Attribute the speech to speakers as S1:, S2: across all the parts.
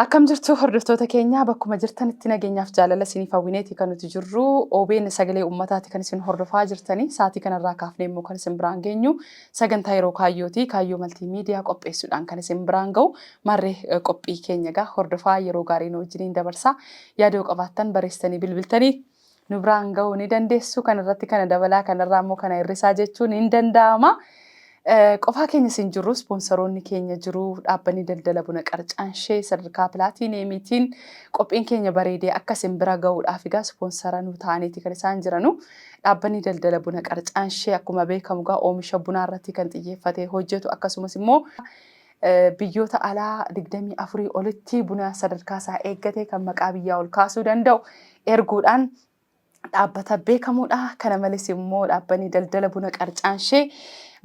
S1: Akkam jirtu hordoftoota keenya bakkuma jirtanitti nageenyaaf jaalala isiniif hawwineeti kan nuti jirru OBN sagalee uummataati kan isin hordofaa jirtanii sa'aatii kanarraa kaafnee immoo kan isin biraan geenyu sagantaa yeroo kaayyooti kaayyoo maltiimiidiyaa qopheessuudhaan kan isin biraan ga'u marree qophii keenya egaa hordofaa yeroo gaarii nu wajjiniin dabarsaa yaadoo qabaattan barreessanii bilbiltanii nu biraan ga'uu ni dandeessu kanarratti kana dabalaa kanarraa immoo kana hir'isaa jechuun hin danda'ama. Qofaa keenya isin jirru sponsoroonni keenya jiru dhaabbanni daldala buna qarcaanshee sadarkaa pilaatiineemiitiin qophiin keenya bareedee akka isin bira ga'uudhaaf egaa sponsora nu ta'aniiti kan isaan jiranu dhaabbanni daldala buna qarcaanshee akkuma beekamu egaa oomisha bunaa irratti kan xiyyeeffatee hojjetu akkasumas immoo biyyoota alaa 24 olitti buna sadarkaa isaa eeggate kan maqaa biyyaa ol kaasuu danda'u erguudhaan dhaabbata beekamuudha. Kana malees immoo dhaabbanni daldala buna qarcaanshee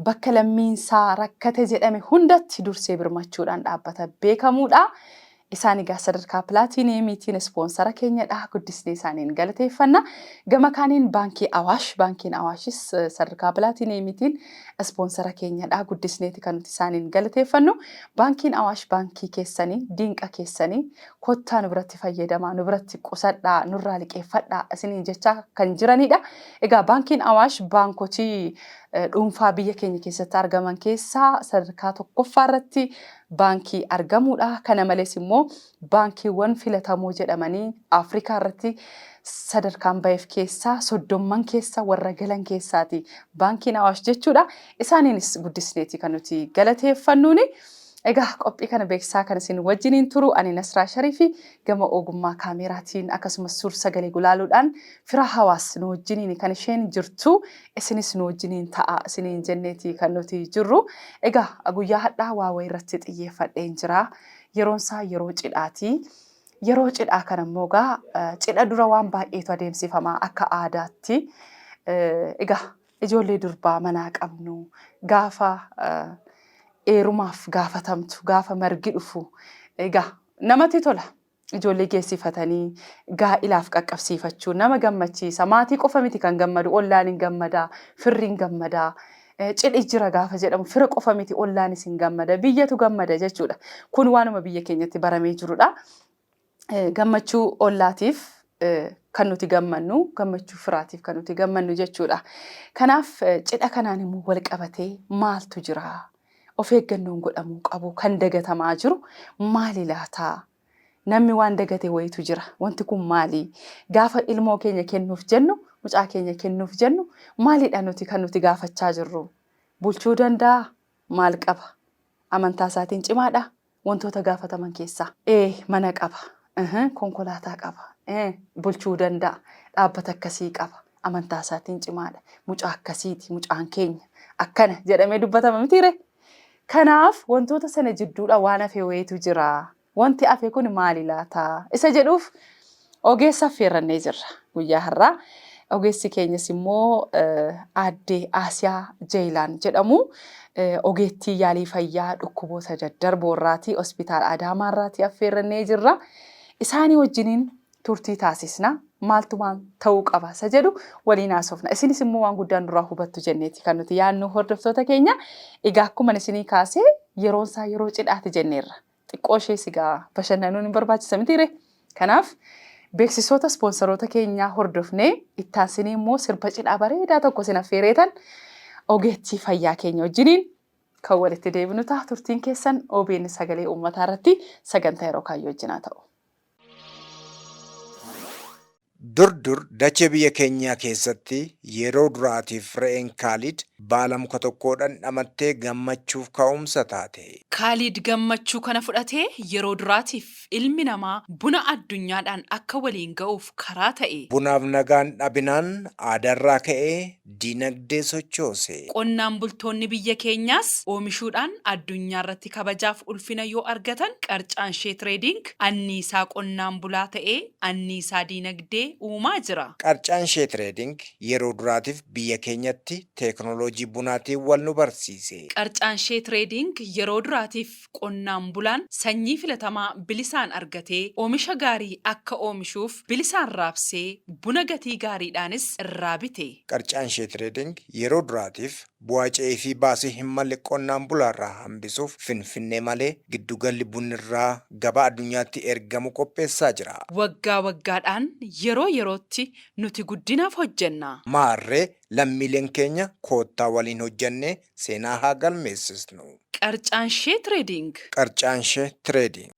S1: bakka lammiinsaa rakkate jedhame hundatti dursee birmachuudhaan dhaabbata beekamuudha. Isaan egaa sadarkaa pilaatiineemiitiin sponsora keenyadha. Guddisnee isaaniin galateeffanna. Gama kaaniin baankiin Awaashis sadarkaa pilaatiineemiitiin sponsora keenyadha. Guddisneeti kan nuti isaaniin galateeffannu. Baankiin Awaash baankii keessanii, diinqa keessanii kottaa nu biratti fayyadamaa, nu biratti qusadhaa, nurraa liqeeffadhaa isiniin jechaa kan jiranidha. Egaa baankiin Awaash baankotii dhuunfaa biyya keenya keessatti argaman keessaa sadarkaa tokkoffaa irratti baankii argamuudha. Kana malees immoo baankiiwwan filatamoo jedhamanii Afrikaa irratti sadarkaan baheef keessaa 30 keessa warra galan keessaati baankiin Awaash jechuudha. Isaaniinis guddisneeti kan nuti galateeffannuuni. Egaa qophii kana beeksisaa kan isin wajjiniin turu ani Nasraa Shariifi gama ogummaa kaameraatiin akkasumas suur sagalee gulaaluudhaan fira hawaas nu wajjiniin kan isheen jirtu isinis nu wajjiniin ta'a isiniin jenneeti kan nuti jirru. Egaa guyyaa hadhaa waa wayii irratti xiyyeeffadheen jira. Yeroon isaa yeroo cidhaati. Yeroo cidhaa kana immoo egaa cidha dura waan baay'eetu adeemsifamaa akka aadaatti. Egaa ijoollee durbaa manaa qabnu gaafa eerumaaf gaafatamtu gaafa margi dhufu egaa namatti tola ijoollee geessifatanii gaa'ilaaf qaqqabsiifachuu nama gammachiisa. Maatii qofa miti kan gammadu ollaan hin gammadaa firriin gammadaa cidhi jira gaafa jedhamu fira qofa miti ollaanis hin gammada biyyatu gammada jechuudha. Kun waanuma biyya keenyatti baramee jirudha. Gammachuu ollaatiif kan nuti gammannu gammachuu firaatiif kan nuti gammannu jechuudha. Kanaaf cidha kanaan immoo wal qabatee maaltu jira? Of eeggannoon godhamuu qabu kan dagatamaa jiru maali laataa? Namni waan dagate wayitu jira. Wanti kun maali? Gaafa ilmoo keenya kennuuf jennu, mucaa keenya kennuuf jennu maalidha nuti kan nuti gaafachaa jirru? Bulchuu danda'a? Maal qaba? Amantaa isaatiin cimaadha? Wantoota gaafataman keessaa. Mana qaba. Konkolaataa qaba. Bulchuu danda'a. Dhaabbata akkasii qaba. Amantaa isaatiin cimaadha. Mucaa akkasiiti. Mucaan keenya akkana jedhamee dubbatama mitiire? Kanaaf wantoota sana jidduudha waan hafe wayitu jira. Wanti hafe kun maali laata? Isa jedhuuf ogeessa affeerrannee jirra guyyaa har'aa. Ogeessi keenyas immoo aadde Asiyaa Jeelaan jedhamu. Ogeettii yaalii fayyaa dhukkuboota daddarboo irraatii hospitaala Adaamaa irraatii affeerrannee jirra. Isaanii wajjiniin turtii taasisna. Maaltu maal ta'uu qaba isa jedhu waliin haasofna. Isinis immoo waan guddaan duraa hubattu jenneeti kan nuti yaadnu hordoftoota keenya. Egaa akkuma isinii kaasee yeroon isaa yeroo cidhaati jenneerra. Xiqqoo ishees egaa bashannanuun hin barbaachisa mitiire. Kanaaf beeksisoota sponsoroota keenyaa hordofnee ittaansinii immoo sirba cidhaa bareedaa tokko isin affeereetan ogeettii fayyaa keenya wajjiniin kan walitti deebinu ta'a. Turtiin keessan OBN sagalee uummataa irratti sagantaa yeroo kaayyoo wajjinaa ta'u.
S2: Dur dachee biyya keenyaa keessatti yeroo duraatiif re'een Kaalid baala muka tokkoodhaan dhamattee gammachuuf ka'umsa taate.
S3: Kaalid gammachuu kana fudhatee yeroo duraatiif ilmi namaa buna addunyaadhaan akka waliin ga'uuf karaa ta'e.
S2: Bunaaf nagaan dhabinaan aadarraa ka'ee dinagdee sochoose.
S3: Qonnaan bultoonni biyya keenyaas oomishuudhaan addunyaa irratti kabajaaf ulfina yoo argatan qarcaanshee tireeding anniisaa qonnaan bulaa ta'ee anniisaa dinagdee uumaa jira.
S2: Qarcaanshee tireeding yeroo duraatiif biyya keenyatti teeknooloojii bunaatiin wal nu barsiise.
S3: Qarcaanshee tireeding yeroo duraatiif qonnaan bulaan sanyii filatamaa bilisaan argatee oomisha gaarii akka oomishuuf bilisaan raabsee buna gatii gaariidhaanis irraa bite.
S2: Qarcaanshee tireeding yeroo duraatiif bu'aa ce'ii fi baasii hin malle qonnaan bulaarraa hambisuuf Finfinnee malee giddugalli bunirraa gabaa addunyaatti ergamu qopheessaa jira.
S3: Waggaa waggaadhaan yeroo yerootti nuti guddinaaf hojjenna.
S2: Maarree lammiileen keenya koottaa waliin hojjennee seenaa haa galmeessisnu.
S3: Qarcaanshee Trading.
S2: Qarcaanshee Trading.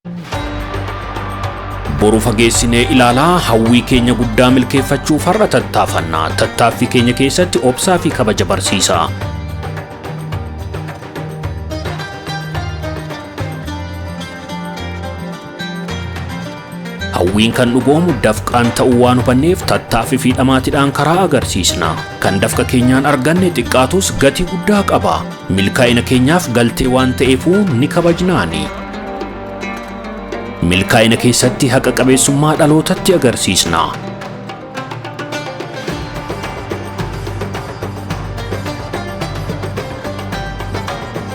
S4: Boru fageessinee ilaalaa hawwii keenya guddaa milkeeffachuuf har'a tattaafannaa. Tattaaffii keenya keessatti obsaa fi kabaja barsiisaa. Hawwiin kan dhugoomu dafqaan ta'uu waan hubanneef tattaaffii fi dhamaatiidhaan karaa agarsiisna. Kan dafqa keenyaan arganne xiqqaatus gatii guddaa qaba. Milkaa'ina keenyaaf galtee waan ta'eefuu ni kabajnaani. Milkaa'ina keessatti haqa qabeessummaa dhalootatti agarsiisna.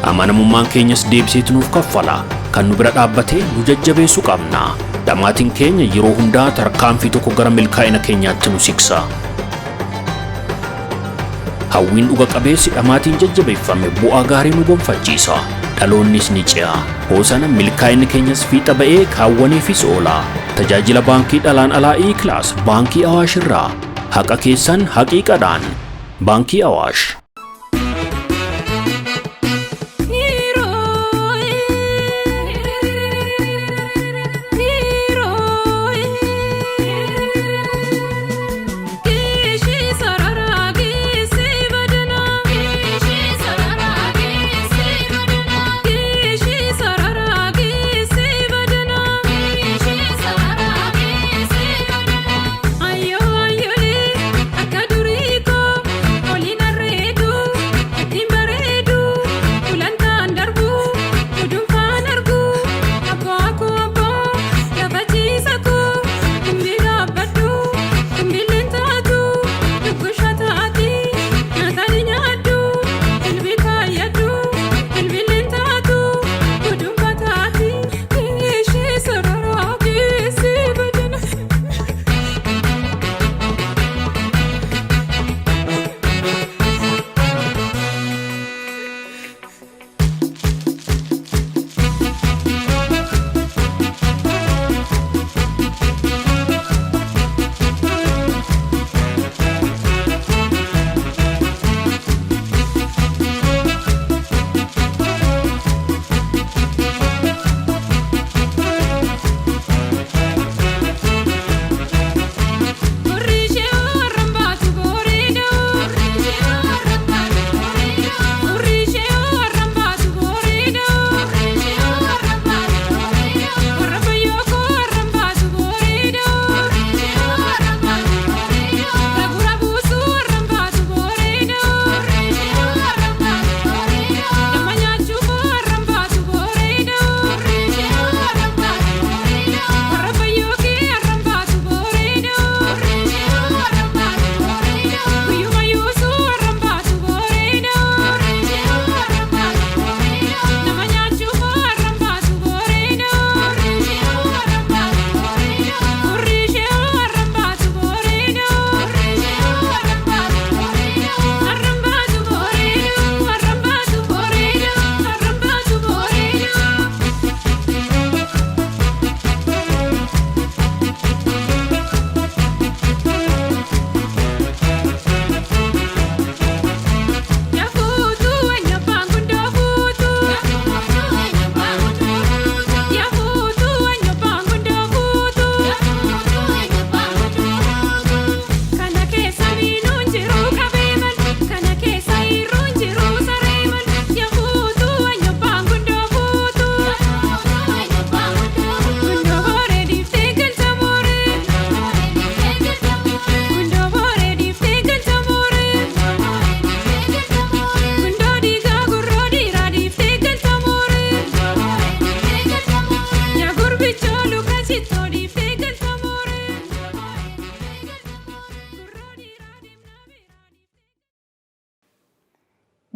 S4: Amanamummaan keenyas deebiseetu nuuf kaffala. Kan nu bira dhaabbatee nu jajjabeessuu qabna. Dhamaatiin keenya yeroo hundaa tarkaanfii tokko gara milkaa'ina keenyaatti nu siksa. Hawwiin dhuga qabeessi dhamaatiin jajjabeeffame bu'aa gaarii nu gonfachiisa. Dhaloonnis ni ce'a. Hoosana milkaa'inni keenyas fiixa ba'ee kaawwaneefis oola. Tajaajila baankii dhalaan alaa E-Class baankii Awaash irraa. Haqa keessan haqiiqadhaan. Baankii Awaash.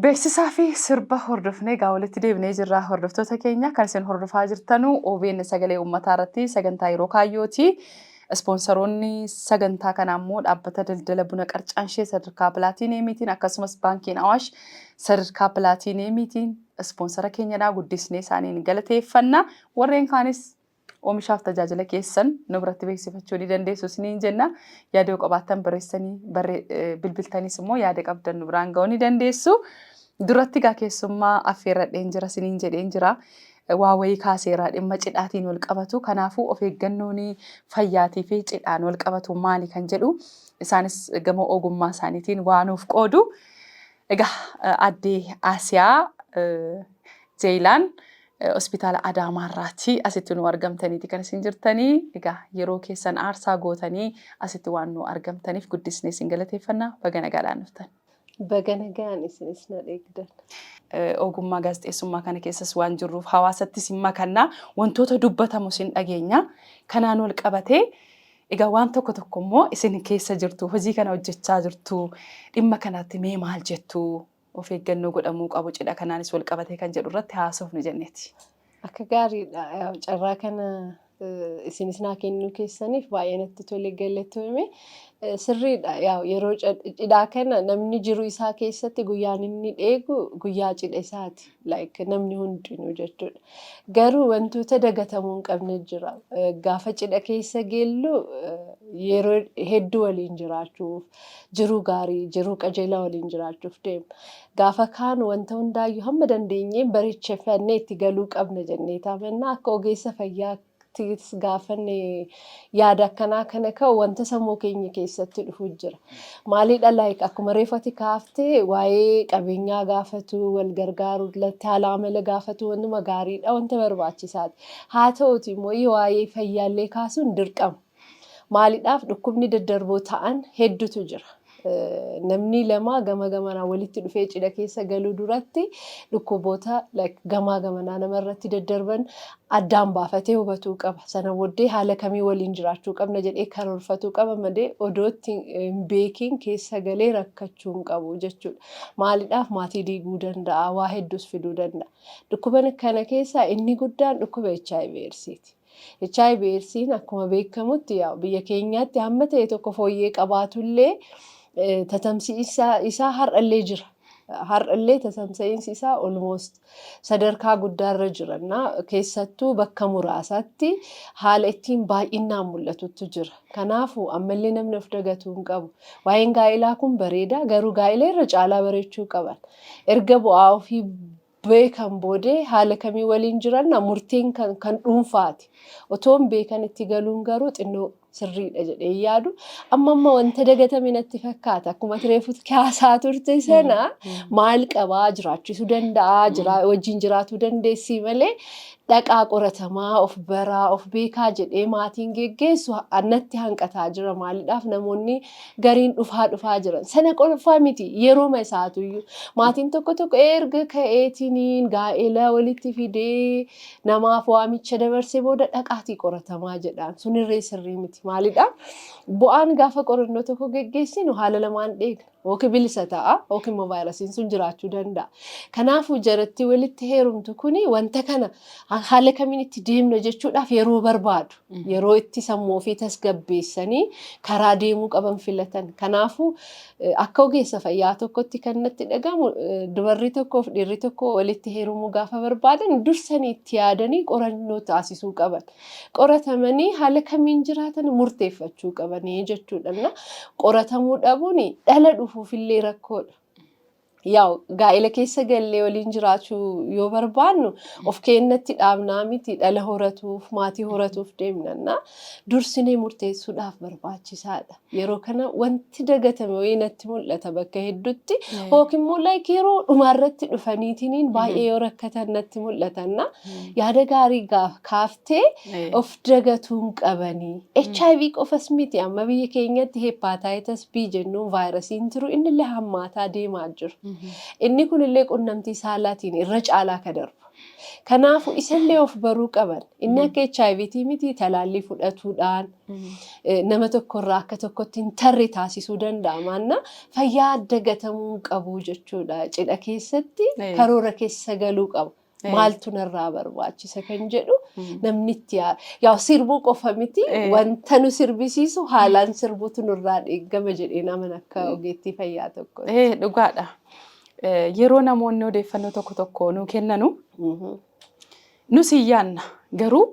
S1: Beeksisaa fi sirba hordofnee walitti deebinee jirra. Hordoftoota keenya kan isin hordofaa jirtanu OBN sagalee uummataa irratti sagantaa yeroo kaayyooti. Ispoonsaroonni sagantaa kanaa immoo dhaabbata daldala buna Qarcaanshee sadarkaa pilaatiineemiitiin akkasumas baankiin Awaash sadarkaa pilaatiineemiitiin ispoonsara keenyadhaa guddisnee isaaniin galateeffanna. Warreen kaanis oomishaaf tajaajila keessan nu biratti beeksifachuu ni dandeessu isiniin jenna. Yaada yoo qabaattan barreessanii bilbiltanis immoo yaada qabdan nu biraan ga'uu ni dandeessu. Duratti gaa keessummaa affeerradheen jira isiniin jedheen jira. Waa wayii kaaseeraa dhimma cidhaatiin wal qabatu. Kanaafuu of eeggannoon fayyaatii fi cidhaan wal qabatu maali kan jedhu isaanis gama ogummaa isaaniitiin waan nuuf qoodu. Egaa addee Asiyaa Zeeyilaan hospitaala Adaamaarraatti asitti nu argamtaniiti kan isin jirtanii. Egaa yeroo keessan aarsaa gootanii asitti waan nu argamtaniif guddisnee isin galateeffannaa. Baga nagaadhaan dhuftan.
S5: Baga nagaan isinis na eegdan.
S1: Ogummaa gaazexeessummaa kana keessas waan jirruuf hawaasattis hin makannaa wantoota dubbatamu isin dhageenya. Kanaan wal qabatee egaa waan tokko tokko immoo isin keessa jirtu hojii kana hojjechaa jirtu dhimma kanatti mee maal jettu of eeggannoo godhamuu qabu cidha kanaanis wal qabatee kan jedhu irratti haasofnu jenneeti.
S5: Akka gaariidha. Carraa kana isinis naa kennuu keessaniif baay'ee natti tole galatoome. Sirriidha. Yeroo cidhaa kana namni jiru isaa keessatti guyyaan inni dheegu guyyaa cidha isaati. Namni hundinuu jechuudha. Garuu wantoota dagatamuu hin qabne jira. Gaafa cidha keessa geellu yeroo hedduu waliin jiraachuuf, jiruu gaarii, jiruu qajeelaa waliin jiraachuuf deemna. Gaafa kaan wanta hundaayyuu hamma dandeenyeen bareechifannee itti galuu qabna jennee taphannaa akka ogeessa fayyaa gaafanne yaada akkanaa kana ka'u wanta sammuu keenya keessatti dhufu jira. Maalidha akkuma reefati kaaftee waa'ee qabeenyaa gaafatu, wal gargaaruu, haala amala gaafatu wantuma gaariidha, wanta barbaachisaati. Haa ta'uuti immoo waa'ee fayyaallee kaasuun dirqama. Maalidhaaf dhukkubni daddarboo ta'an hedduutu jira. Namni lama gama gamanaa walitti dhufee cidha keessa galuu duratti dhukkuboota gamaa gamanaa namarratti daddarban addaan baafatee hubatuu qaba. Sana booddee haala kamii waliin jiraachuu qabna jedhee karoorfatuu qaba malee odootti hin beekiin keessa galee rakkachuu hin qabu jechuudha. Maalidhaaf maatii diiguu danda'a, waa hedduus fiduu danda'a. Dhukkuban kana keessaa inni guddaan dhukkuba HIV/AIDSiti. HIV/AIDSiin akkuma beekamutti biyya keenyaatti hamma ta'e tokko fooyyee qabaatullee tatamsiinsa isaa har'allee jira. Har'allee tatamsiinsi isaa almost sadarkaa guddaarra jira. Keessattuu bakka muraasaatti haala ittiin baay'inaan mul'atutu jira. Kanaafuu ammallee namni of dagatuu hin qabu. Waa'een gaa'ilaa kun bareeda garuu gaa'ila irra caalaa bareechuu qaban. Erga bu'aa ofii beekan boodee haala kamii waliin jiran murtiin kan dhuunfaati. Otoon beekan itti galuun garuu xinnoo sirriidha jedhee yaadu. Amma wanta dagatame natti fakkaata. Akkuma reefuu kaasaa turte sana maal qabaa jiraachisuu danda'a, wajjin jiraatuu dandeessii malee dhaqaa qoratamaa of baraa of beekaa jedhee maatiin geggeessu annatti hanqataa jira. Maalidhaaf namoonni gariin dhufaa jiran. Sana qofaa miti yerooma isaatuyyuu maatiin tokko erga ka'eetiniin gaa'ela walitti fidee namaaf waamicha dabarsee booda dhaqaatii qoratamaa jedhaan. Sunirree sirrii miti. Maalidhaaf bu'aan gaafa qorannoo tokko geggeessinu haala lamaan dheegna. Yookiin bilisa ta'a yookiin immoo vaayirasiin sun jiraachuu danda'a. Kanaafuu jaratti walitti heerumtu kuni wanta kana haala kamiin itti deemna jechuudhaaf yeroo barbaadu. Yeroo itti sammuu ofii tasgabbeessanii karaa deemuu qaban filatan. Kanaafuu akka ogeessa fayyaa tokkotti kan natti dhagahamu dubarri tokkoof dhiirri tokko walitti heerumuu gaafa barbaadan dursanii itti yaadanii qorannoo taasisuu qaban. Qoratamanii haala kamiin jiraatan murteeffachuu qabanii jechuudha. Qoratamuu dhabuun dhala dhufuufillee rakkoodha. Gaa'ela keessa gallee waliin jiraachuu yoo barbaannu of keenyatti dhaabnaa miti dhala horatuuf maatii horatuuf deemna. Dursinee murteessuudhaaf barbaachisaadha. Yeroo kana wanti dagatame wayii natti mul'ata bakka hedduutti yookiin immoo yeroo dhumaarratti dhufaniitiin baay'ee yoo rakkatan natti mul'atanna. Yaada gaarii kaaftee of dagatuu hin qabanii. HIV qofas miti amma biyya keenyatti hepatitis B jennuun vaayirasiin jiru innillee hammaataa deemaa jiru. Inni kunillee qunnamtii saalaatiin irra caalaa ka darbu. Kanaafuu isallee of baruu qaban. Inni akka HIV miti talaallii fudhatuudhaan nama tokkorraa akka tokkotti hin tarre taasisuu danda'a. Fayyaa dagatamuu qabu jechuudha. Cidha keessatti karoora keessa galuu qabu. Maaltu narraa barbaachisa kan jedhu namni itti yaa sirbuu qofa miti wanta nu sirbisiisu haalaan sirbuutu nurraa eegama jedheen amana akka ogeettii fayyaa tokko.
S1: Dhugaadha. Yeroo namoonni odeeffannoo tokko tokko nuu kennanu nus iyyaanna garuu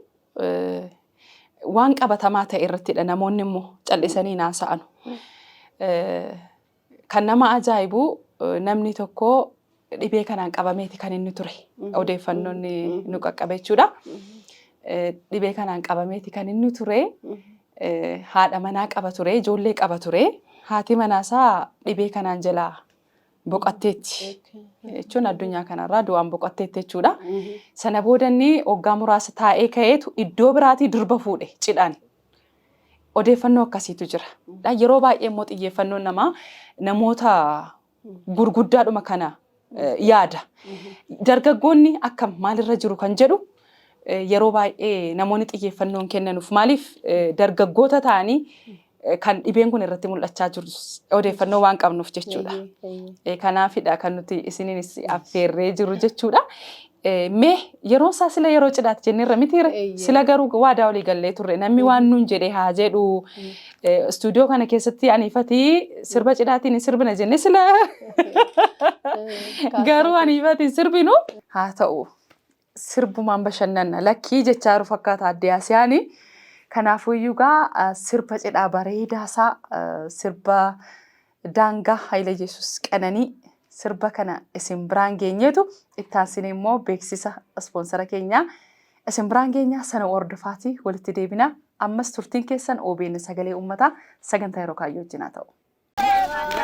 S1: waan qabatamaa ta'e irrattidha namoonni immoo callisanii naasa'anu. Kan nama ajaa'ibu namni tokko dhibee kanaan qabameeti kan inni ture odeeffannoon nu qaqqabe jechuudha. Dhibee kanaan qabameeti kan inni ture haadha manaa qaba ture ijoollee qaba ture haati manaasaa dhibee kanaan jalaa boqatteetti jechuun addunyaa kanarraa du'aan boqatteetti jechuudha. Sana boodanni waggaa muraasa taa'ee ka'eetu iddoo biraatii durba fuudhe cidhaan. Odeeffannoo akkasiitu jira. Yeroo baay'ee immoo xiyyeeffannoon namoota gurguddaadhuma kana yaada. Dargaggoonni akkam maalirra jiru kan jedhu yeroo baay'ee namoonni xiyyeeffannoon kennanuuf maaliif dargaggoota ta'anii kan dhibeen kun irratti mul'achaa jiru odeeffannoo waan qabnuuf jechuudha. Kanaafidha kan nuti isininis affeerree jiru jechuudha. Mee yeroo isaa sila yeroo cidhaatti jenneerra mitiire sila garuu waadaa olii gallee turre namni waan nuun jedhee haa jedhu istuudiyoo kana keessatti aniifatii sirba cidhaatiin sirbina jenne sila garuu aniifatiin sirbinu haa ta'u sirbumaan bashannanna lakkii jechaa jiru fakkaata adde Asiyaanii. Kanaafuu iyyuugaa sirba cidhaa bareedaasaa sirba daangaa Haayile Yesuus Qananii sirba kana isin biraan geenyeetu itti aansine immoo beeksisa ispoonsara keenyaa isin biraan geenyaa sana hordofaatii walitti deebina ammas turtiin keessan OBN sagalee uummataa sagantaa yeroo kaayyoo wajjin haa ta'u.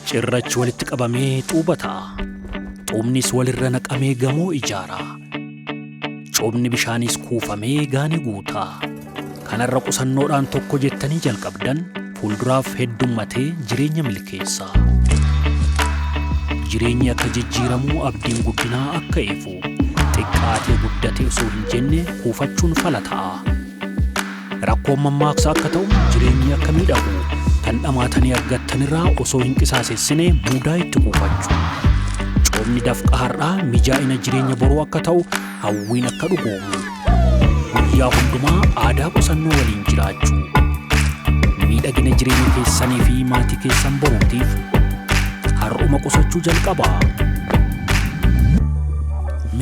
S4: cirrachi walitti qabamee xuubata. Xuubnis walirra naqamee gamoo ijaara. Coobni bishaanis kuufamee gaani guuta. Kanarra qusannoodhaan tokko jettanii jalqabdan fuulduraaf heddummatee jireenya milkeessa. Jireenyi akka jijjiiramuu abdiin guddinaa akka eefu xiqqaatee guddatee osoo hin jenne kuufachuun fala ta'a. Rakkoon mammaaksa akka ta'u jireenyi akka miidhagu kan dhamaatanii argattanirraa osoo hin qisaasessine mudaa itti kuufachuu. Coobni dafqa har'aa mijaa'ina jireenya boruu akka ta'u hawwiin akka dhugoomu. guyyaa hundumaa aadaa qusannoo waliin jiraachuu miidhagina jireenya keessanii fi maatii keessan boruutiif har'uma qusachuu jalqabaa.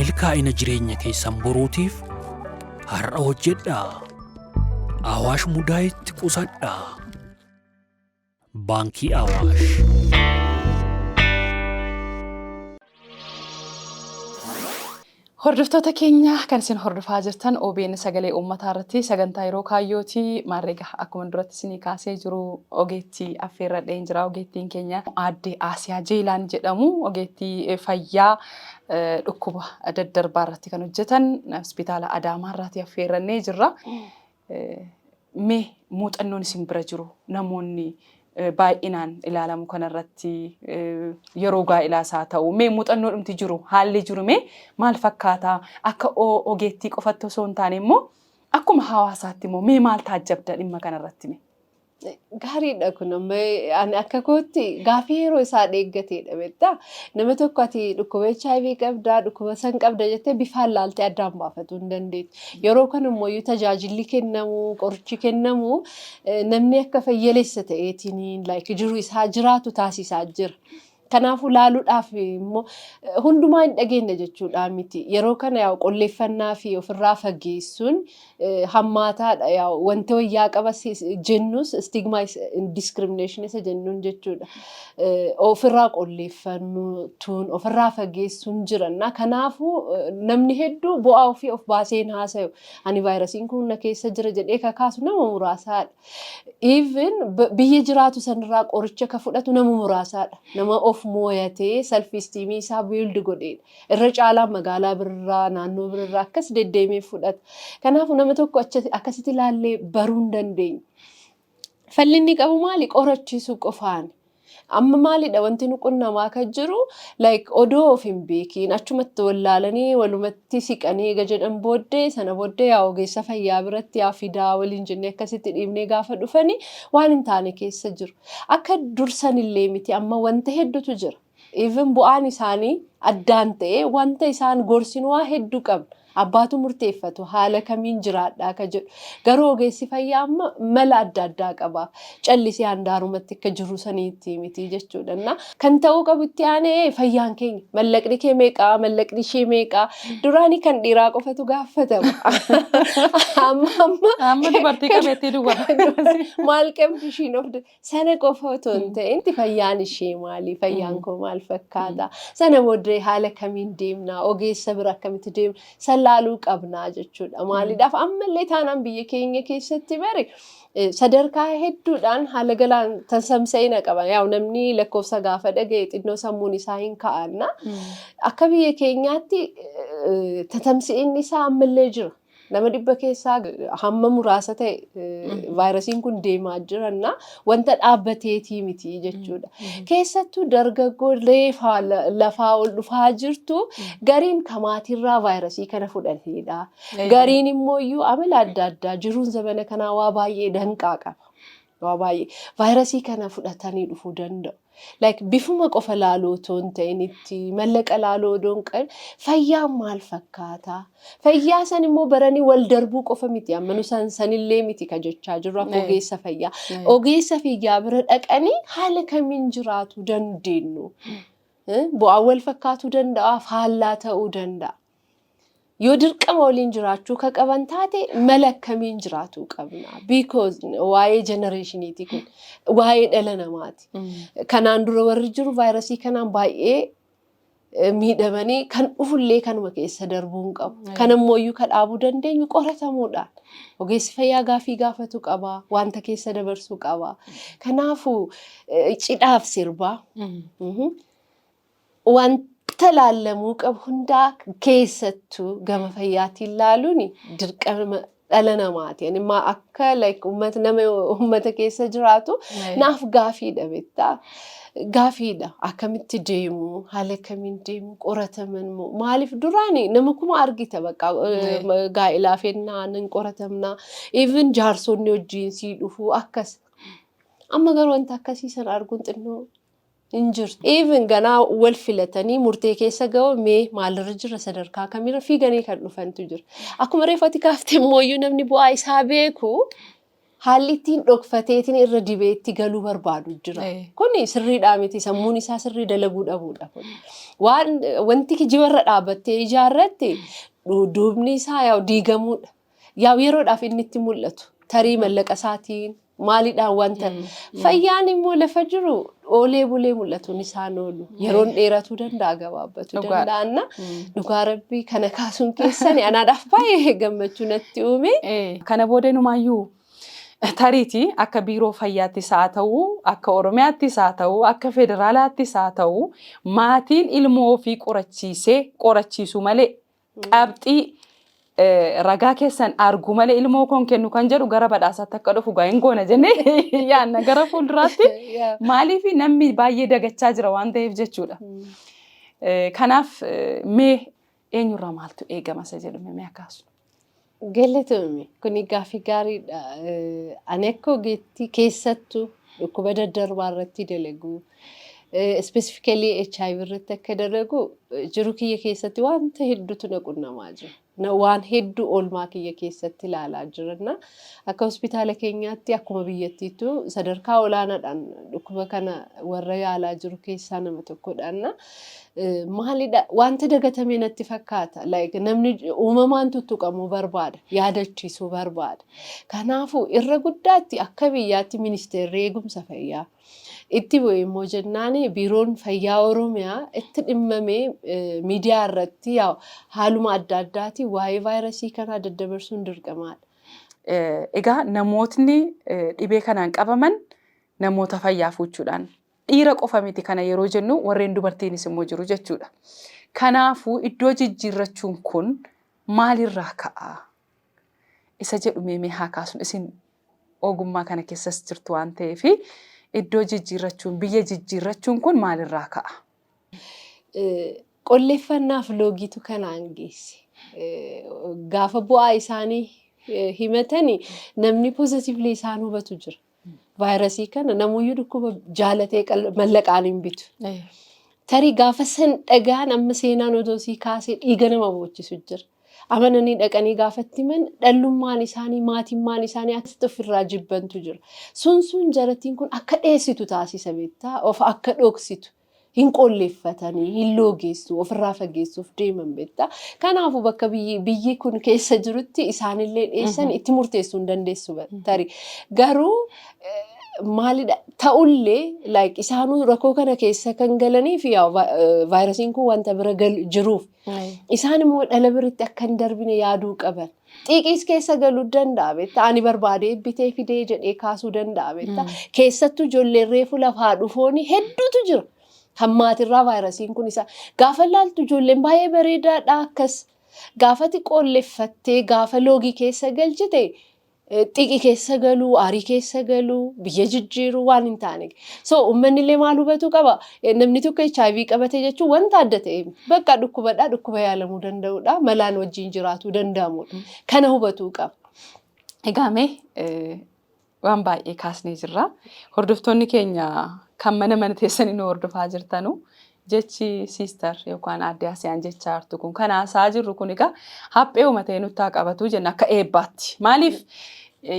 S4: Milkaa'ina jireenya keessan boruutiif har'a hojjedhaa. Awaash Mudaayitti qusadhaa. Baankii Awaash.
S1: Hordoftoota keenya kan isin hordofaa jirtan OBN sagalee uummataa irratti sagantaa yeroo kaayyootii maarreega akkuma duratti isinii kaasee jiru ogeettii affeerradheen jira. Ogeettiin keenya aadde Aasiyaa Jeelaan jedhamu ogeettii fayyaa dhukkuba daddarbaa irratti kan hojjetan hospitaala Adaamaa irratti affeerrannee jirra. Mee muuxannoon isin bira jiru namoonni baay'inaan ilaalamu kanarratti yeroo gaa'elaas haa ta'u mee muuxannoo dhumti jiru haalli jiru mee maal fakkaata akka ogeettii qofatti osoo hin taane immoo akkuma hawaasaatti immoo mee maal taajjabda dhimma kanarratti mee?
S5: Gaariidha kun amma ani akka kootti gaafii yeroo isaa eeggateedha beektaa nama tokko ati dhukkuba HIV qabdaa dhukkuba san qabda jettee bifaan laaltee addaan baafachuu hin dandeettu. Yeroo kan immoo tajaajilli kennamu qorichi kennamu namni akka fayyaleessa ta'eetiin jiru isaa jiraatu taasisaa jira. Kanaafuu laaluudhaaf immoo hundumaa hin dhageenye jechuudha miti. Yeroo kana yaa qolleeffannaa fi ofirraa fageessuun hammaataadha. Yaa wanti wayyaa qaba jennus stigma discrimination isa jennuun jechuudha. Ofirraa qolleeffannuun ofirraa fageessuun jiranna. Kanaafuu namni hedduu bu'aa ofii of baaseen haasayu. Ani vaayirasiin kun na keessa jira jedhee kakaasu nama muraasaadha. Even biyya jiraatu sanirraa qoricha ka fudhatu nama muraasaadha. Nama of mooyatee self-esteem isaa build godheedha. Irra caalaa magaalaa birraa naannoo birraa akkas deddeemee fudhata. Kanaafuu nama tokko akkasitti ilaallee baruu hin dandeenye. Fallinni qabu maali? Qorachiisuu qofaani. Amma maalidha wanti nu qunnamaa kan jiru odoo of hin beekiin achumatti wallaalanii walumatti siqanii eega jedhan booddee sana booddee yaa ogeessa fayyaa biratti yaa fidaa waliin jennee akkasitti dhiibnee gaafa dhufanii waan hin taane keessa jiru. Akka dursanillee miti amma wanta hedduutu jira. Even bu'aan isaanii addaan ta'ee wanta isaan gorsin waa hedduu qabna. Abbaatu murteeffatu haala kamiin jiraadhaa ka jedhu. Garuu ogeessi fayyaa amma mala adda addaa qaba. Callisee handaarumatti akka jiru saniitti miti jechuudha. Kan ta'uu qabutti aanee fayyaan keenya mallaqni kee meeqaa mallaqni ishee meeqaa duraanii kan dhiiraa qofatu gaafatama.
S1: Amma dubartii qabeetti duwwata.
S5: Maal qabdi ishiin of sana qofa otoo hin ta'in fayyaan ishee maali? Fayyaan koo maal fakkaata? Sana booddee haala kamiin deemna? Ogeessa bira akkamitti deemna? Laaluu qabnaa jechuudha. Maaliidhaaf ammallee taanaan biyya keenya keessatti bare sadarkaa hedduudhaan haala galaan tamsa'ina qaba. Yaa namni lakkoofsa gaafa dhaga'e xinnoo sammuun isaa hin ka'anna. Akka biyya keenyaatti tamsa'inni isaa ammallee jira. Nama 100 keessaa hamma muraasa ta'e vaayirasiin kun deemaa jiranna wanta dhaabbateetii miti jechuudha. Keessattuu dargaggoo lafaa ol dhufaa jirtu gariin kamaatirraa vaayirasii kana fudhateedha. Gariin immoo iyyuu amala adda addaa jiruun zamana kanaa waa baay'ee danqaa qaba. Waa baay'ee vaayirasii kana fudhatanii dhufuu danda'u. Bifuma qofa laaloo otoo hin ta'in itti mallaqa laaloo odoon qabu fayyaan maal fakkaata? Fayyaa san immoo baranii wal darbuu qofa miti. Amma nu sanillee miti ka jechaa jirru akka ogeessa fayyaa. Ogeessa fayyaa bira dhaqanii haala kamiin jiraachuu dandeenyu? Bu'aa wal fakkaatuu danda'a, faallaa ta'uu danda'a. Yoo dirqama waliin jiraachuu ka qaban taate mala akkamiin jiraachuu qabna? Because waa'ee generationiiti kun waa'ee dhala namaati. Kanaan dura warri jiru vaayirasii kanaan baay'ee miidhamanii kan dhufullee kanuma keessa darbuun qabu. Kan ammoo ka dhaabuu dandeenyu qoratamuudhaan. Ogeessi fayyaa gaafii gaafatu qaba. Wanta keessa dabarsuu qaba. Kanaafuu cidhaaf sirbaa. Wanta laallamuu qabu hundaa keessattuu gama fayyaatiin laaluun dirqama dhala namaati. Amma akka uummata keessa jiraatu naaf gaafiidha beektaa. Gaafiidha akkamitti deemu haala kamiin deemu qorataman moo maaliif duraanii nama kuma argita bakka gaa'elaa fennaan hin qoratamna. Even jaarsonni wajjin sii dhufu akkas. Amma garuu wanta akkasii sana arguun xinnoo injirtu. Even ganaa wal filatanii murtee keessa ga'u mee maalirra jira sadarkaa kamirra fiiganii kan dhufantu jira. Akkuma reeffati kaaftee mooyyuu namni bu'aa isaa beeku haalli ittiin dhokfateetiin irra dibeetti galuu barbaadu jira. Kuni sirriidhaa miti sammuun isaa sirrii dalaguu dhabuudha. Wanti kijibarra dhaabbattee ijaarratte duubni isaa yaa'u diigamuudha. Yaa'u yeroodhaaf inni itti mul'atu. Tarii mallaqa isaatiin maaliidhaan wanta fayyaan immoo lafa jiru oolee bulee mul'atuun isaan oolu. Yeroon dheeratuu danda'a gabaabbatuu danda'anna. Dhugaa rabbii kana kaasuun keessani anaadhaaf baay'ee gammachuu natti uume.
S1: Kana booda numaayyuu tariiti akka biiroo fayyaattis haa ta'u, akka Oromiyaattis haa ta'u, akka federaalaattis haa ta'u, maatiin ilmoo ofii qorachiisu malee qabxii ragaa keessan argu malee ilmoo koon kennu kan jedhu gara badhaasaatti akka dhufu gaa'in goona jennee yaanna gara fuulduraatti maaliif namni baay'ee dagachaa jira waan ta'eef jechuudha. Kanaaf mee eenyurraa maaltu eegama isa jedhume mee akkaasu?
S5: Galatoomii kuni gaaffii gaariidha. Ani akka ogeetti keessattuu dhukkuba daddarbaa irratti dalagu specifically HIV irratti akka dalagu jiru kiyya keessatti wanta hedduutu na qunnamaa jira. Waan hedduu oolmaa kiyya keessatti ilaalaa jiranna. Akka hospitaala keenyaatti akkuma biyyattiitu sadarkaa olaanaadhaan dhukkuba kana warra yaalaa jiru keessaa nama tokkodhaanna. Maalidha wanta dagatamee natti fakkaata. Namni uumamaan tuttuqamuu barbaada, yaadachiisuu barbaada. Kanaafuu irra guddaatti akka biyyaatti ministeerri eegumsa fayyaa itti bu'e immoo jennaan biiroon fayyaa Oromiyaa itti dhimmamee miidiyaa irratti haaluma adda addaati waa'ee vaayirasii kanaa daddabarsuun dirqamaadha.
S1: Egaa namootni dhibee kanaan qabaman namoota fayyaa fuuchuudhaan dhiira qofa miti kana yeroo jennu warreen dubartiinis immoo jiru jechuudha. Kanaafuu iddoo jijjiirrachuun kun maalirraa ka'a? Isa jedhu mee haa kaasnu isin ogummaa kana keessas jirtu waan ta'eef iddoo jijjiirrachuun biyya jijjiirrachuun kun maalirraa ka'a?
S5: Qolleeffannaaf loogiitu kanaan geesse. Gaafa bu'aa isaanii himatanii namni pozitiivli isaan hubatu jira. Vaayirasii kana namuyyuu dhukkuba jaalatee mallaqaan hin bitu. Tarii gaafa san dhagaan amma seenaan otoo kaasee dhiiga nama boochisu jira. Amananii dhaqanii gaafatti himan dhallummaan isaanii maatimmaan isaanii akkasitti ofirraa jibbantu jira. Sun jarattiin kun akka dheessitu taasisa beektaa of akka dhoksitu hin qolleeffatanii hin loogeessu ofirraa fageessuuf deeman beektaa. Kanaafuu bakka biyyi kun keessa jirutti isaanillee dheessan itti murteessuu hin dandeessu tarii. Garuu maalidha ta'ullee isaanuu rakkoo kana keessa kan galaniif vaayirasiin kun wanta bira jiruuf isaan immoo dhala biritti akka hin darbine yaaduu qaban. Xiiqiis keessa galuu danda'a beektaa ani barbaadee bitee fidee jedhee kaasuu danda'a beektaa. Keessattuu ijoolleen reefu lafaa dhufooni hedduutu jira. Hammaatirraa vaayirasiin kun isa gaafa laaltu ijoolleen baay'ee bareedaadha akkas gaafati qolleeffattee gaafa loogii keessa galchite xiiqii keessa galuu, aarii keessa galuu, biyya jijjiiruu waan hin taane. So uummanni illee maal hubatu qaba? Namni tokko HIV qabate jechuun wanta adda ta'e bakka dhukkubadhaa dhukkuba yaalamuu danda'udha. Malaan wajjin jiraatuu danda'amudha. Kana hubatuu qaba.
S1: Egaa mee waan baay'ee kaasnee jirra. Hordoftoonni keenya kan mana teessanii nu hordofaa jirtanu jechi siistar yookaan aadde Asiyaan jechaa jirtu kun kan haasaa jirru kun egaa haphee uumatee nutti haa qabatu jenna akka eebbaatti. Maaliif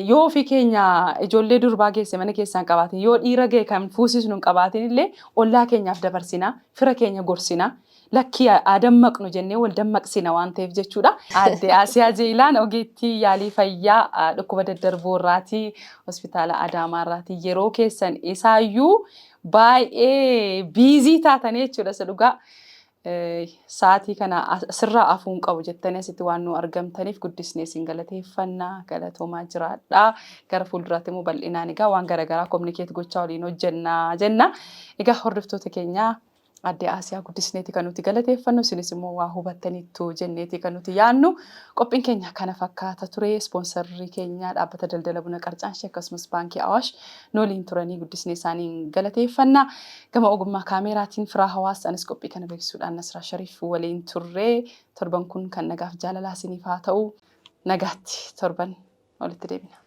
S1: yoo ofii keenya ijoollee durbaa geesse mana keessaan qabaatin yoo dhiira ga'e kan fuusisnu hin qabaatin illee ollaa keenyaaf dabarsina fira keenya gorsina lakkii dammaqnu jennee wal dammaqsina waan ta'eef jechuudha. Aadde Asiyaa Jeelaan ogeettii yaalii fayyaa dhukkuba daddarboo irraatii hospitaala Adaamaa irraatii yeroo keessan isaayyuu baay'ee biizii taatanii jechuudha isa dhugaa. Sa'aatii kana sirraa afuun qabu jettanii asitti waan nu argamtaniif guddisnee isin galateeffannaa galatoomaa jiraadhaa. Gara fuulduraatti immoo bal'inaan egaa waan garaagaraa kominikeet gochaa waliin hojjennaa jenna. Egaa hordoftoota keenyaa aadde Asiyaa guddisneeti kan nuti galateeffannu isinis immoo waa hubattaniittu jenneeti kan nuti yaannu. Qophiin keenya kana fakkaata ture. Ispoonsarrii keenya dhaabbata daldala buna Qarcaanshee akkasumas baankii Awaash nooliin turanii guddisnee isaaniin galateeffannaa. Gama ogummaa kaameraatiin firaa hawaasa anis qophii kana beeksisuudhaan Nasraa Shariif waliin turre. Torban kun kan nagaaf jaalalaa isiniif haa ta'u. Nagaatti torban walitti deebina.